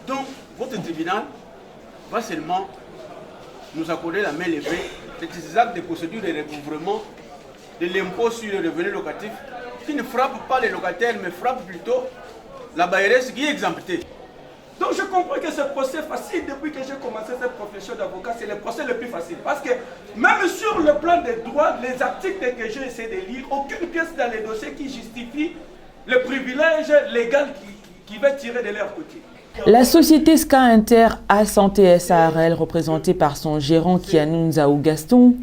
Donc, votre tribunal va seulement nous accorder la main levée de ces actes de procédure de recouvrement de l'impôt sur le revenu locatif qui ne frappe pas les locataires, mais frappe plutôt la bailleresse qui est exemptée. Donc je comprends que ce procès facile, depuis que j'ai commencé cette profession d'avocat, c'est le procès le plus facile. Parce que même sur le plan des droits, les articles que j'ai essayé de lire, aucune pièce dans les dossiers qui justifie le privilège légal qui va tirer de leur côté. La société Ska Inter A Santé SARL, représentée par son gérant Kianou Nzaou Gaston,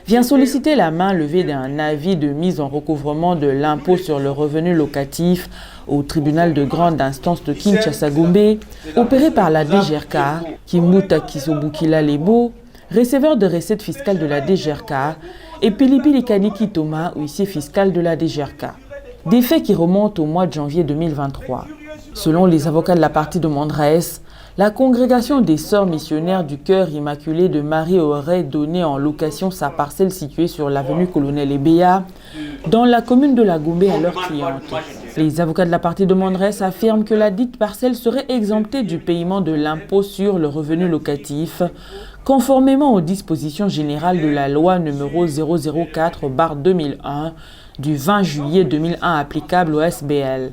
vient solliciter la main levée d'un avis de mise en recouvrement de l'impôt sur le revenu locatif au tribunal de grande instance de Kinshasa-Gombe, opéré par la DGRK, Kimuta Kisobukila Lebo, receveur de recettes fiscales de la DGRK, et Pilipili Kaniki Thomas, huissier fiscal de la DGRK. Des faits qui remontent au mois de janvier 2023. Selon les avocats de la partie de Mondres, la congrégation des Sœurs missionnaires du Cœur Immaculé de Marie aurait donné en location sa parcelle située sur l'avenue Colonel Ebea, dans la commune de la Gombe à leurs clientes. Les avocats de la partie de Mondres affirment que la dite parcelle serait exemptée du paiement de l'impôt sur le revenu locatif, conformément aux dispositions générales de la loi numéro 004/2001 du 20 juillet 2001 applicable au SBL.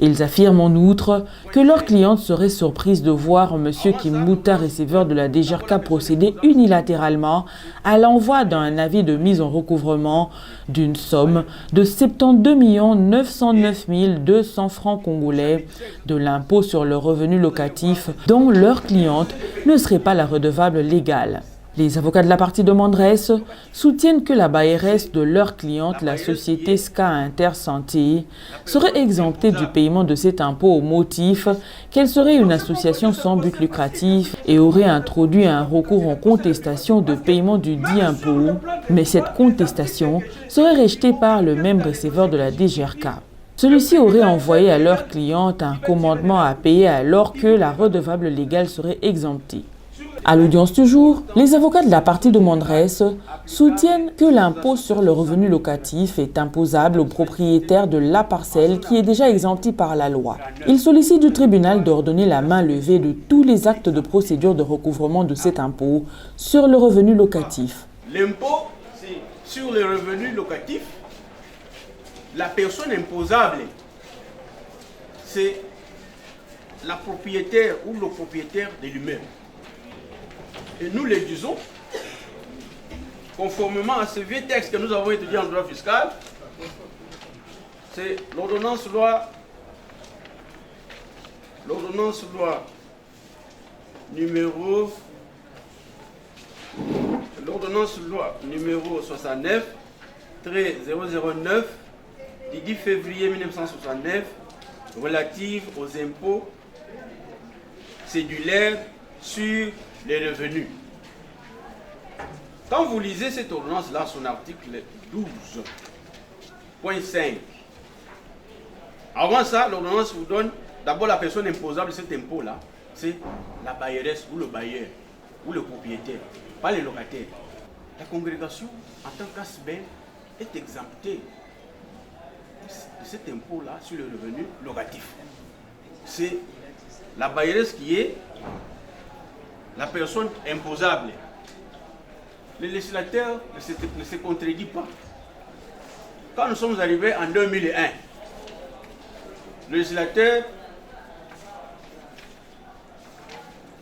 Ils affirment en outre que leurs clientes seraient surprises de voir M. Kimuta, receveur de la DGRK, procéder unilatéralement à l'envoi d'un avis de mise en recouvrement d'une somme de 72 909 200 francs congolais de l'impôt sur le revenu locatif dont leur cliente ne serait pas la redevable légale. Les avocats de la partie de Mondres soutiennent que la bailleresse de leur cliente, la société Ska Inter Santé, serait exemptée du paiement de cet impôt au motif qu'elle serait une association sans but lucratif et aurait introduit un recours en contestation de paiement du dit impôt. Mais cette contestation serait rejetée par le même receveur de la DGRK. Celui-ci aurait envoyé à leur cliente un commandement à payer alors que la redevable légale serait exemptée. À l'audience du jour, les avocats de la partie de Mondres soutiennent que l'impôt sur le revenu locatif est imposable aux propriétaires de la parcelle qui est déjà exemptée par la loi. Ils sollicitent du tribunal d'ordonner la main levée de tous les actes de procédure de recouvrement de cet impôt sur le revenu locatif. L'impôt, c'est sur le revenu locatif. La personne imposable, c'est la propriétaire ou le propriétaire de l'immeuble. Et nous le disons, conformément à ce vieux texte que nous avons étudié en droit fiscal, c'est l'ordonnance loi numéro 69/009 du 10 février 1969 relative aux impôts cédulaires sur les revenus. Quand vous lisez cette ordonnance-là, son article 12.5, avant ça, l'ordonnance vous donne d'abord la personne imposable de cet impôt-là, c'est la bailleresse ou le bailleur ou le propriétaire, pas les locataires. La congrégation, en tant qu'ASBEL, est exemptée de cet impôt-là sur le revenu locatif. C'est la bailleresse qui est la personne imposable. Le législateur ne se contredit pas. Quand nous sommes arrivés en 2001, le législateur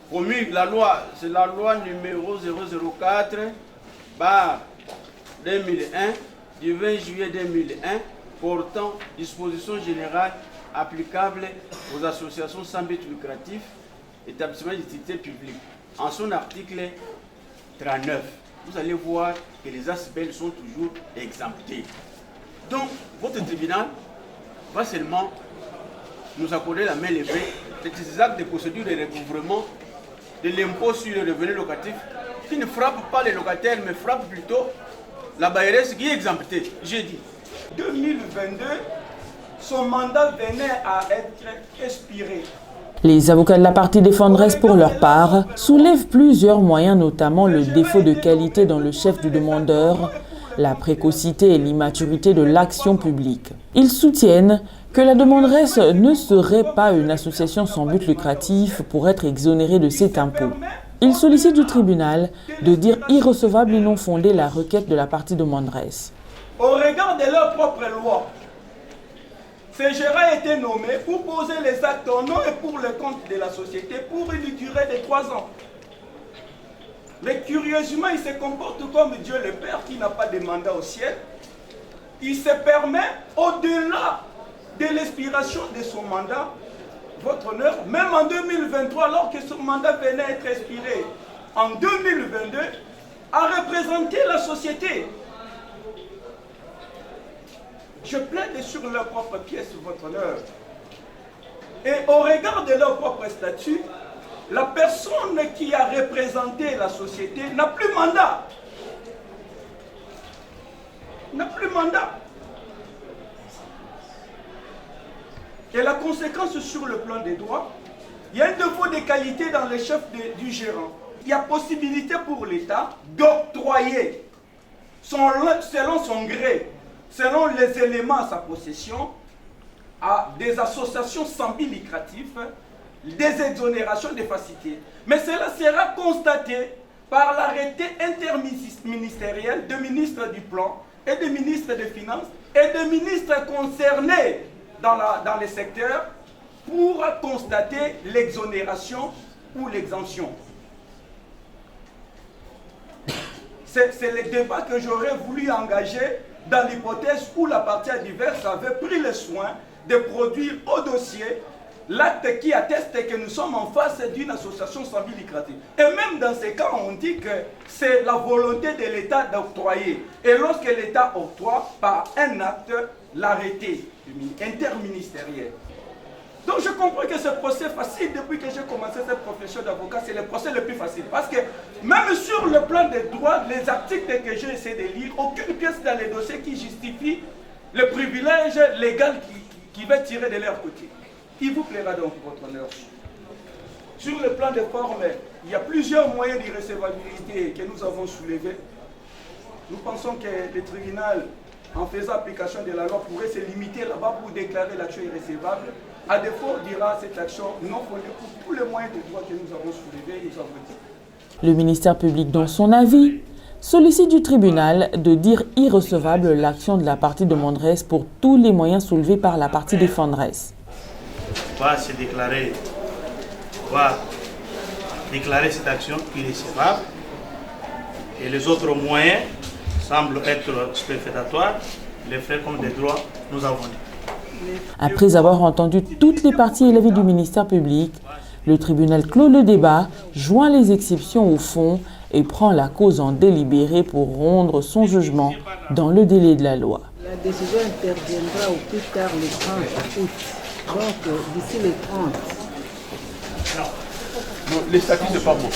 promulgue la loi, c'est la loi numéro 004/2001 du 20 juillet 2001 portant dispositions générales applicables aux associations sans but lucratif, établissements d'utilité publique. En son article 39, vous allez voir que les ASBEL sont toujours exemptés. Donc, votre tribunal va seulement nous accorder la main levée de ces actes de procédure de recouvrement de l'impôt sur le revenu locatif qui ne frappe pas les locataires, mais frappe plutôt la bailleresse qui est exemptée. J'ai dit. 2022, son mandat venait à être expiré. Les avocats de la partie défenderesse, pour leur part, soulèvent plusieurs moyens, notamment le défaut de qualité dans le chef du demandeur, la précocité et l'immaturité de l'action publique. Ils soutiennent que la demanderesse ne serait pas une association sans but lucratif pour être exonérée de cet impôt. Ils sollicitent du tribunal de dire irrecevable et non fondée la requête de la partie demanderesse. Au regard de leur propre loi, ces gérants étaient nommés pour poser les actes en nom et pour le compte de la société pour une durée de 3 ans. Mais curieusement, il se comporte comme Dieu le Père qui n'a pas de mandat au ciel. Il se permet, au-delà de l'expiration de son mandat, votre honneur, même en 2023, alors que son mandat venait à être expiré en 2022, à représenter la société. Je plaide sur leur propre pièce, votre honneur. Et au regard de leur propre statut, la personne qui a représenté la société n'a plus mandat. N'a plus mandat. Et la conséquence sur le plan des droits, il y a un défaut de qualité dans les chefs du gérant. Il y a possibilité pour l'État d'octroyer, selon son gré, selon les éléments à sa possession, à des associations sans but lucratif, des exonérations de facilité. Mais cela sera constaté par l'arrêté interministériel de ministre du Plan et de ministre des Finances et de ministres concernés dans les secteurs pour constater l'exonération ou l'exemption. C'est le débat que j'aurais voulu engager dans l'hypothèse où la partie adverse avait pris le soin de produire au dossier l'acte qui atteste que nous sommes en face d'une association sans but lucratif. Et même dans ces cas, on dit que c'est la volonté de l'État d'octroyer. Et lorsque l'État octroie par un acte l'arrêté interministériel. Donc je comprends que ce procès facile, depuis que j'ai commencé cette profession d'avocat, c'est le procès le plus facile. Parce que même sur le plan des droits, les articles que j'ai essayé de lire, aucune pièce dans les dossiers qui justifie le privilège légal qui va tirer de leur côté. Il vous plaira donc, votre honneur. Sur le plan des formes, il y a plusieurs moyens d'irrecevabilité que nous avons soulevés. Nous pensons que le tribunal, en faisant application de la loi, pourrait se limiter là-bas pour déclarer l'action irrécevable. À défaut, dira cette action non fondée pour tous les moyens de droit que nous avons soulevés, nous avons dit. Le ministère public, dans son avis, sollicite du tribunal de dire irrecevable l'action de la partie demanderesse pour tous les moyens soulevés par la partie défenderesse. Va déclarer cette action irrécevable et les autres moyens semblent être superfétatoires, les frais comme des droits, nous avons dit. Après avoir entendu toutes les parties et l'avis du ministère public, le tribunal clôt le débat, joint les exceptions au fond et prend la cause en délibéré pour rendre son jugement dans le délai de la loi. La décision interviendra au plus tard le 30 août. Donc, d'ici le 30. Non, les statuts, c'est pas bon.